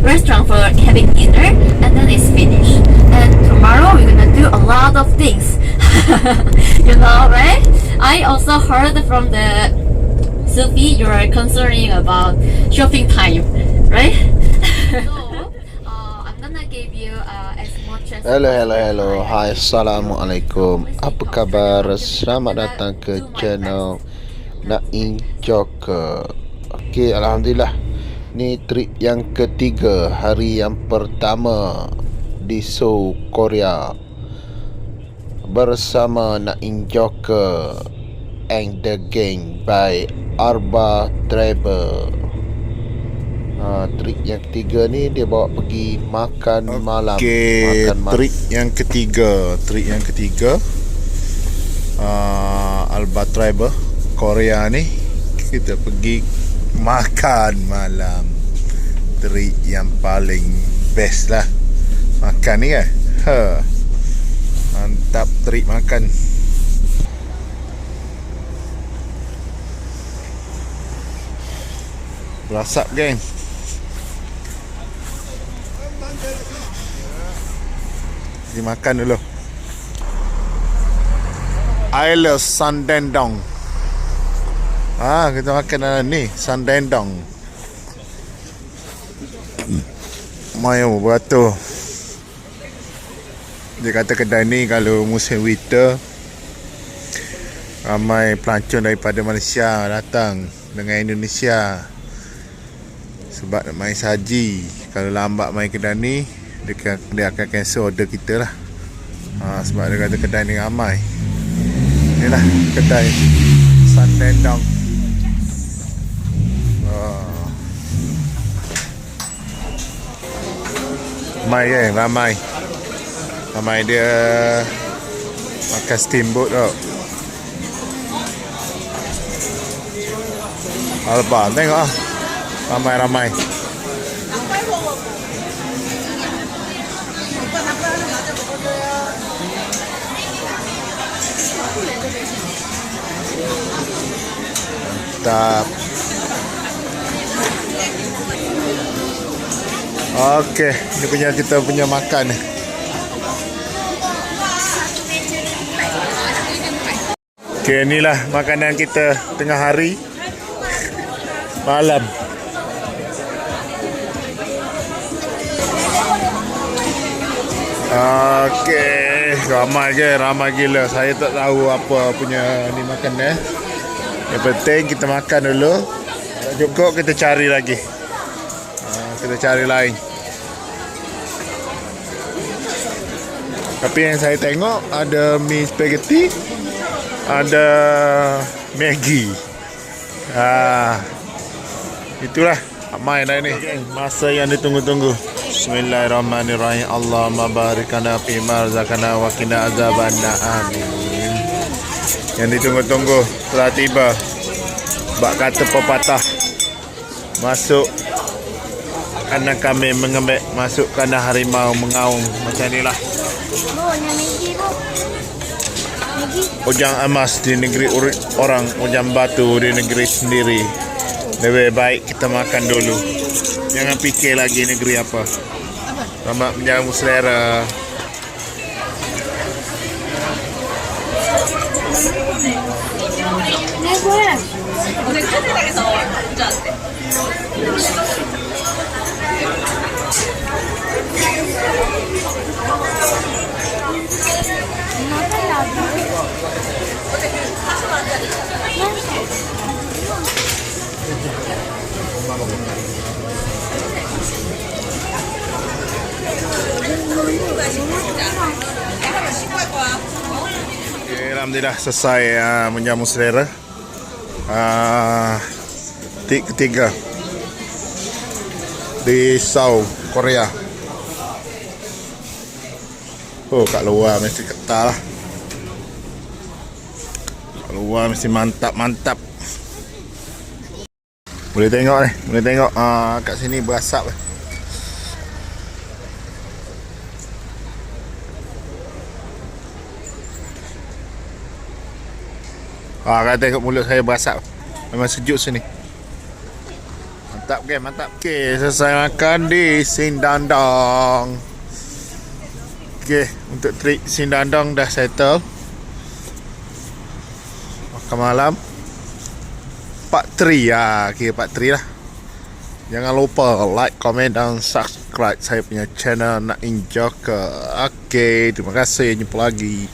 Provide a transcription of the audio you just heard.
restaurant for having dinner, and then it's finished. And tomorrow we're gonna do a lot of things. You know, right? I also heard from the Sophie, you are concerning about shopping time, right? So, I'm gonna give you as much as Hello. Hai, Assalamualaikum. Apa khabar? Selamat datang ke channel Naim Joker. Okey, Alhamdulillah. Ni trip yang ketiga, hari yang pertama di Seoul, Korea, bersama Naim Joker and the gang by Arba Travel. Trip yang ketiga ni dia bawa pergi makan malam. Okey, trip yang ketiga Alba Travel Korea ni kita pergi makan malam. Trip yang paling best lah makan ni kan. Mantap trip makan. Berasap geng. Pergi makan dulu. I love Sandendong. Kita makan ni Sandendong. Mayo beratur. Dia kata kedai ni kalau musim winter ramai pelancong daripada Malaysia datang dengan Indonesia sebab nak main saji. Kalau lambat main kedai ni, dia akan cancel order kita lah. Sebab dia kata kedai ni ramai. Inilah kedai Sandendong. Ramai dia makan steamboat tau. Alba, tengok lah. Ramai. Mantap. Okey, ni kita punya makan ni. Okey, inilah makanan kita tengah hari malam. Okey, ramai gila. Saya tak tahu apa punya ni makan eh. Yang penting kita makan dulu. Tak cukup kita cari lagi. Kita cari lain. Tapi yang saya tengok ada mie spaghetti, ada Maggi. Itulah ramai dah ni. Masa yang ditunggu-tunggu. Bismillahirrahmanirrahim. Allahumma barikana fi ma razaqana wa qina azabannar. Amin. Yang ditunggu-tunggu telah tiba. Bak kata pepatah, masuk kandang kami mengembek, masuk kandang harimau mengaung. Macam inilah. Ujang emas di negeri orang, ujang batu di negeri sendiri. Lebih baik kita makan dulu. Jangan fikir lagi negeri apa. Selamat menjamu selera. Alhamdulillah selesai menjamu selera. Tik ketiga di Seoul, Korea. Kat luar mesti ketal lah. Kat luar mesti mantap. Boleh tengok kat sini berasap. Kata tengok mulut saya berasap. Memang sejuk sini. Mantap game, mantap. Okey, selesai makan di Sindandong. Okey, untuk trip Sindandong dah settle. Makan malam. Part 3 lah. Okey, part 3 lah. Jangan lupa like, komen dan subscribe saya punya channel Nak Injoker. Okey, terima kasih. Jumpa lagi.